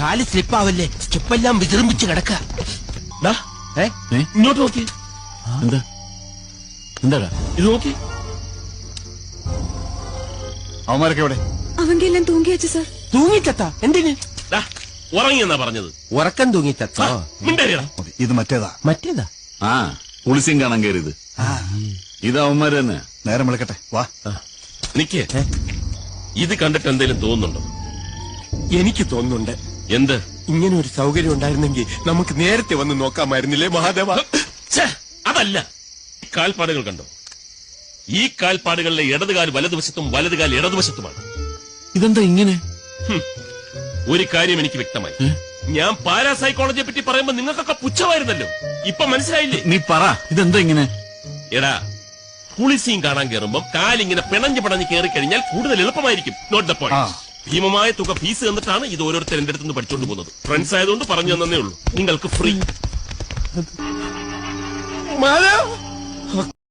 കാല് സ്ലിപ്പാവല്ലേ, സ്റ്റെപ്പെല്ലാം വിജൃംഭിച്ച് കിടക്ക. ഇങ്ങോട്ട് നോക്കി. എന്താടാ ഇത് നോക്കി. അവന്മാരൊക്കെ എവിടെ? അവന്റെ എല്ലാം തൂങ്ങിയച്ച സാർ. തൂങ്ങിച്ചത്ത എന്തിന്? ഉറങ്ങിയെന്നാ പറഞ്ഞത്. ഉറക്കം തൂങ്ങിച്ചത്ത. ഇത് മറ്റേതാ. മറ്റേതാ? ആ പുളിസിയും കാണാൻ കയറിയത്. ഇത് അവന്മാര് തന്നെ. നേരം വിളിക്കട്ടെ, വാ. നിക്കേ, ഇത് കണ്ടിട്ട് എന്തെങ്കിലും തോന്നുന്നുണ്ടോ? എനിക്ക് തോന്നുന്നുണ്ട്. എന്ത്? ഇങ്ങനെ ഒരു സൗകര്യം ഉണ്ടായിരുന്നെങ്കിൽ നമുക്ക് നേരത്തെ വന്ന് നോക്കാമായിരുന്നില്ലേ മഹാദേവ? അതല്ല, കാൽപ്പാടുകൾ കണ്ടോ? ഈ കാൽപ്പാടുകളിലെ ഇടതുകാൽ വലതുവശത്തും വലതുകാൽ ഇടതുവശത്തുമാണ്. ഇതെന്താ ഇങ്ങനെ? ഒരു കാര്യം എനിക്ക് വ്യക്തമായി. ഞാൻ പാരാസൈക്കോളജിയെ പറ്റി പറയുമ്പോ നിങ്ങൾക്കൊക്കെ പുച്ഛമായിരുന്നല്ലോ. ഇപ്പൊ മനസ്സിലായില്ലേ? നീ പറ, ഇതെന്താ ഇങ്ങനെ? എടാ, പുളിസീൻ കാണാൻ കയറുമ്പോ കാലിങ്ങനെ പിണഞ്ഞ് പടഞ്ഞ് കയറി കഴിഞ്ഞാൽ കൂടുതൽ എളുപ്പമായിരിക്കും. Note the point. ഭീമമായ തുക ഫീസ് തന്നിട്ടാണ് ഇത് ഓരോരുത്തർ എന്റെ അടുത്ത് നിന്ന് പഠിച്ചുകൊണ്ട് പോകുന്നത്. ഫ്രണ്ട്സ് ആയതുകൊണ്ട് പറഞ്ഞു തന്നേ ഉള്ളൂ. നിങ്ങൾക്ക് ഫ്രീ. മാധവ്